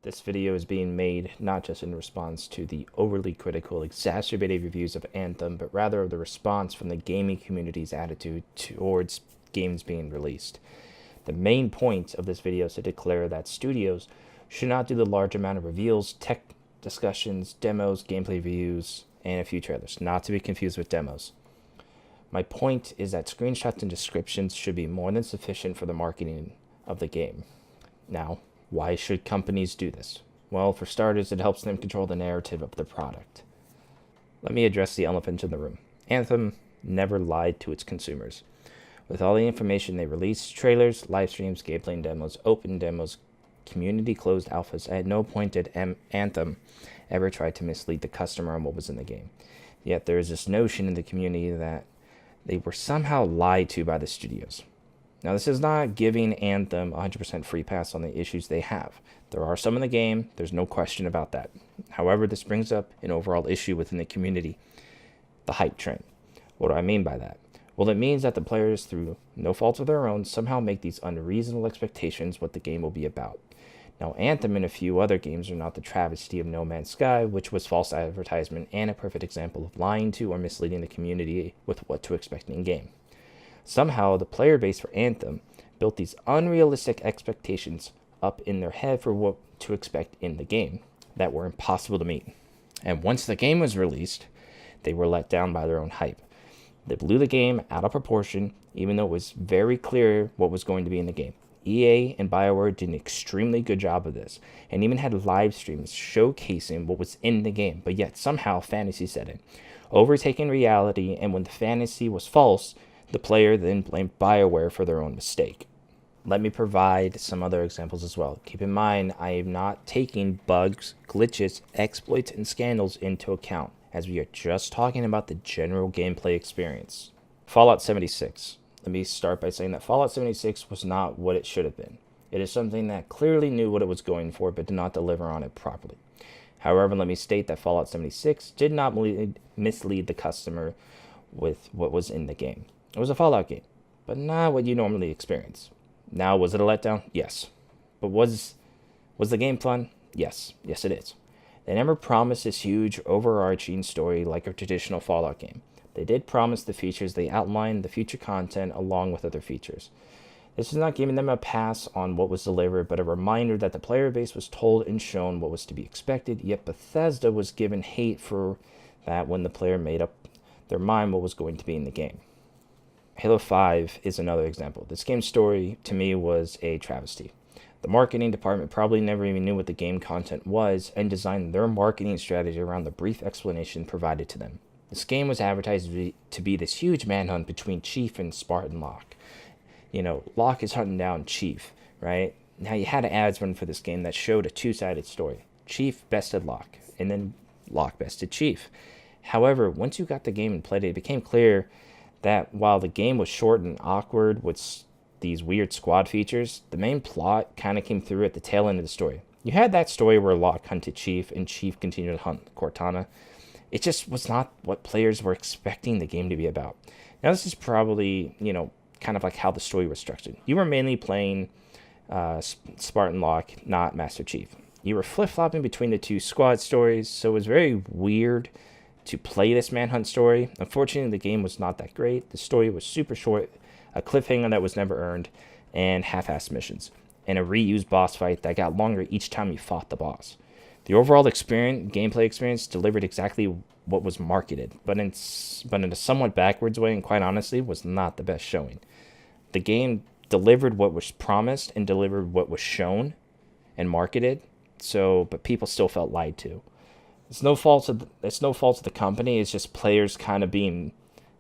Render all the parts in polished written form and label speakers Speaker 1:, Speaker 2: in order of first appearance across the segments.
Speaker 1: This video is being made not just in response to the overly critical, exacerbated reviews of Anthem, but rather the response from the gaming community's attitude towards games being released. The main point of this video is to declare that studios should not do the large amount of reveals, tech discussions, demos, gameplay reviews, and a few trailers, not to be confused with demos. My point is that screenshots and descriptions should be more than sufficient for the marketing of the game. Now, why should companies do this? Well, for starters, it helps them control the narrative of their product. Let me address the elephant in the room. Anthem never lied to its consumers. With all the information they released, trailers, live streams, gameplay and demos, open demos, community closed alphas, at no point did Anthem ever try to mislead the customer on what was in the game. Yet there is this notion in the community that they were somehow lied to by the studios. Now, this is not giving Anthem 100% free pass on the issues they have. There are some in the game, there's no question about that. However, this brings up an overall issue within the community, the hype train. What do I mean by that? Well, it means that the players, through no fault of their own, somehow make these unreasonable expectations what the game will be about. Now, Anthem and a few other games are not the travesty of No Man's Sky, which was false advertisement and a perfect example of lying to or misleading the community with what to expect in-game. Somehow, the player base for Anthem built these unrealistic expectations up in their head for what to expect in the game that were impossible to meet. And once the game was released, they were let down by their own hype. They blew the game out of proportion, even though it was very clear what was going to be in the game. EA and BioWare did an extremely good job of this, and even had live streams showcasing what was in the game, but yet somehow fantasy set in, overtaking reality, and when the fantasy was false, the player then blamed BioWare for their own mistake. Let me provide some other examples as well. Keep in mind, I am not taking bugs, glitches, exploits, and scandals into account, as we are just talking about the general gameplay experience. Fallout 76. Let me start by saying that Fallout 76 was not what it should have been. It is something that clearly knew what it was going for, but did not deliver on it properly. However, let me state that Fallout 76 did not mislead the customer with what was in the game. It was a Fallout game, but not what you normally experience. Now, was it a letdown? Yes. But was the game fun? Yes. Yes, it is. They never promised this huge, overarching story like a traditional Fallout game. They did promise the features. They outlined the future content along with other features. This is not giving them a pass on what was delivered, but a reminder that the player base was told and shown what was to be expected, yet Bethesda was given hate for that when the player made up their mind what was going to be in the game. Halo 5 is another example. This game's story, to me, was a travesty. The marketing department probably never even knew what the game content was and designed their marketing strategy around the brief explanation provided to them. This game was advertised to be this huge manhunt between Chief and Spartan Locke. You know, Locke is hunting down Chief, right? Now, you had ads run for this game that showed a two-sided story. Chief bested Locke, and then Locke bested Chief. However, once you got the game and played it, it became clear that while the game was short and awkward with these weird squad features, the main plot kind of came through at the tail end of the story. You had that story where Locke hunted Chief and Chief continued to hunt Cortana. It just was not what players were expecting the game to be about. Now, this is probably, kind of like how the story was structured. You were mainly playing Spartan Locke, not Master Chief. You were flip-flopping between the two squad stories, so it was very weird to play this manhunt story. Unfortunately, the game was not that great. The story was super short, a cliffhanger that was never earned, and half-assed missions, and a reused boss fight that got longer each time you fought the boss. The overall gameplay experience delivered exactly what was marketed, but in a somewhat backwards way, and quite honestly, was not the best showing. The game delivered what was promised and delivered what was shown and marketed, but people still felt lied to. It's no fault of the company. It's just players kind of being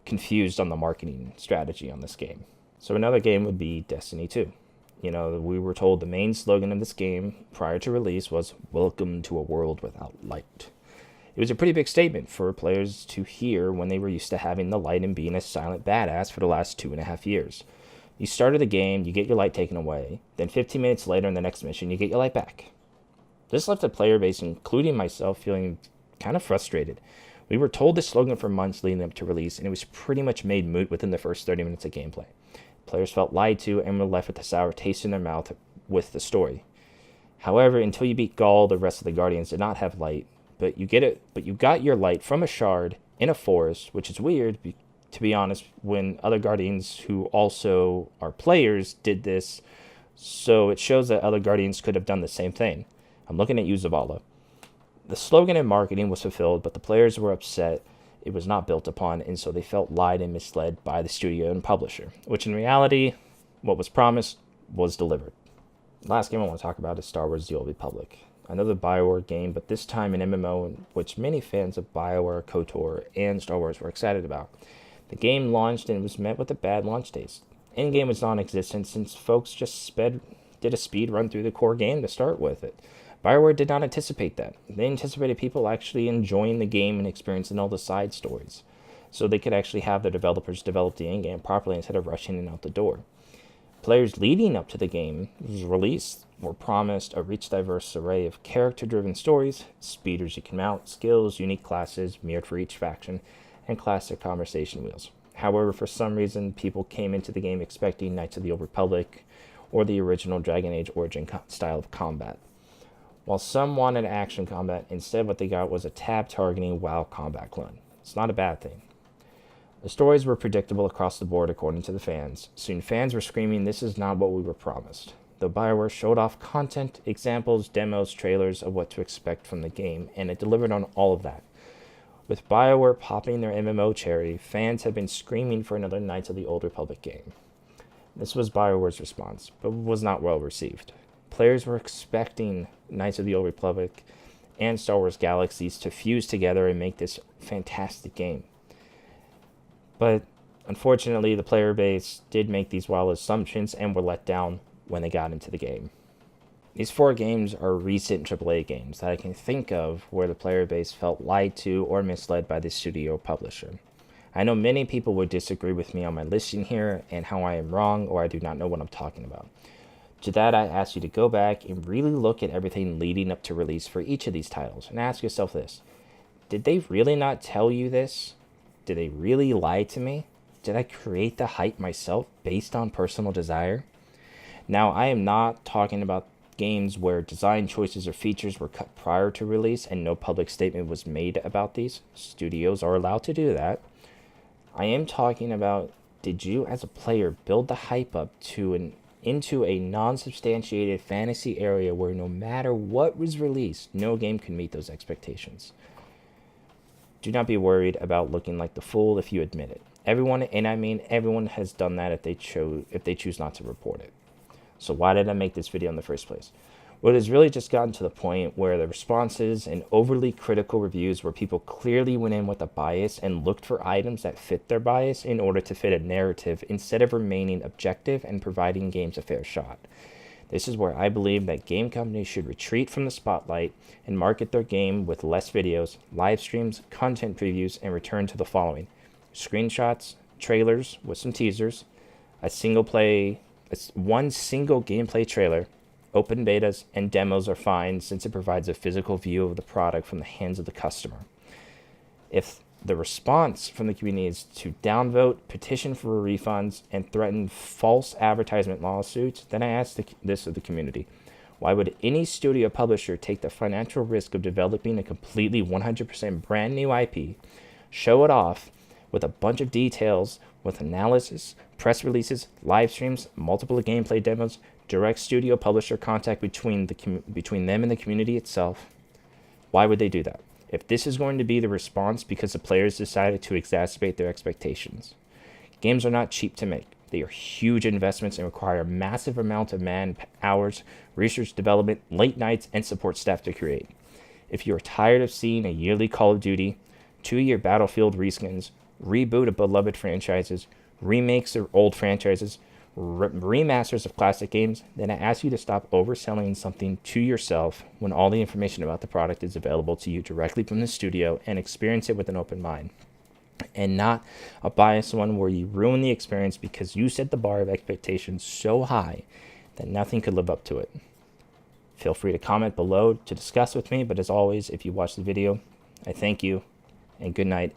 Speaker 1: confused on the marketing strategy on this game. So another game would be Destiny 2. We were told the main slogan of this game prior to release was "Welcome to a world without light." It was a pretty big statement for players to hear when they were used to having the light and being a silent badass for the last 2.5 years. You started the game, you get your light taken away, then 15 minutes later in the next mission, you get your light back. This left the player base, including myself, feeling kind of frustrated. We were told this slogan for months leading up to release, and it was pretty much made moot within the first 30 minutes of gameplay. Players felt lied to and were left with a sour taste in their mouth with the story. However, until you beat Gaul, the rest of the Guardians did not have light, but you got your light from a shard in a forest, which is weird, to be honest, when other Guardians who also are players did this, so it shows that other Guardians could have done the same thing. I'm looking at you, Zavala. The slogan and marketing was fulfilled, but the players were upset it was not built upon, and so they felt lied and misled by the studio and publisher, which in reality, what was promised was delivered. Last game I want to talk about is Star Wars The Old Republic. Another BioWare game, but this time an MMO in which many fans of BioWare, KOTOR, and Star Wars were excited about. The game launched and was met with a bad launch taste. In-game was non-existent since folks just did a speed run through the core game to start with it. BioWare did not anticipate that. They anticipated people actually enjoying the game and experiencing all the side stories, so they could actually have their developers develop the in-game properly instead of rushing it out the door. Players leading up to the game's release were promised a rich, diverse array of character-driven stories, speeders you can mount, skills, unique classes mirrored for each faction, and classic conversation wheels. However, for some reason, people came into the game expecting Knights of the Old Republic or the original Dragon Age origin style of combat. While some wanted action combat, instead what they got was a tab-targeting WoW combat clone. It's not a bad thing. The stories were predictable across the board according to the fans. Soon fans were screaming, "This is not what we were promised." Though BioWare showed off content, examples, demos, trailers of what to expect from the game, and it delivered on all of that. With BioWare popping their MMO cherry, fans have been screaming for another Knights of the Old Republic game. This was BioWare's response, but was not well received. Players were expecting Knights of the Old Republic and Star Wars Galaxies to fuse together and make this fantastic game. But unfortunately, the player base did make these wild assumptions and were let down when they got into the game. These 4 games are recent AAA games that I can think of where the player base felt lied to or misled by the studio publisher. I know many people would disagree with me on my listing here and how I am wrong or I do not know what I'm talking about. To that, I ask you to go back and really look at everything leading up to release for each of these titles and ask yourself this: did they really not tell you this? Did they really lie to me? Did I create the hype myself based on personal desire? Now, I am not talking about games where design choices or features were cut prior to release and no public statement was made about these. Studios are allowed to do that. I am talking about, did you as a player build the hype up into a non-substantiated fantasy area where no matter what was released, no game can meet those expectations? Do not be worried about looking like the fool if you admit it. Everyone, and I mean everyone, has done that if they choose not to report it. So why did I make this video in the first place? Well, it has really just gotten to the point where the responses and overly critical reviews where people clearly went in with a bias and looked for items that fit their bias in order to fit a narrative instead of remaining objective and providing games a fair shot. This is where I believe that game companies should retreat from the spotlight and market their game with less videos, live streams, content previews, and return to the following: screenshots, trailers with some teasers, one single gameplay trailer. Open betas and demos are fine since it provides a physical view of the product from the hands of the customer. If the response from the community is to downvote, petition for refunds, and threaten false advertisement lawsuits, then I ask this of the community: why would any studio publisher take the financial risk of developing a completely 100% brand new IP, show it off with a bunch of details, with analysis, press releases, live streams, multiple gameplay demos, direct studio publisher contact between them and the community itself? Why would they do that? If this is going to be the response because the players decided to exacerbate their expectations. Games are not cheap to make. They are huge investments and require a massive amount of man hours, research development, late nights, and support staff to create. If you are tired of seeing a yearly Call of Duty, 2-year Battlefield reskins, reboot of beloved franchises, remakes of old franchises, remasters of classic games, then I ask you to stop overselling something to yourself when all the information about the product is available to you directly from the studio, and experience it with an open mind, and not a biased one where you ruin the experience because you set the bar of expectations so high that nothing could live up to it. Feel free to comment below to discuss with me, but as always, if you watch the video, I thank you, and good night.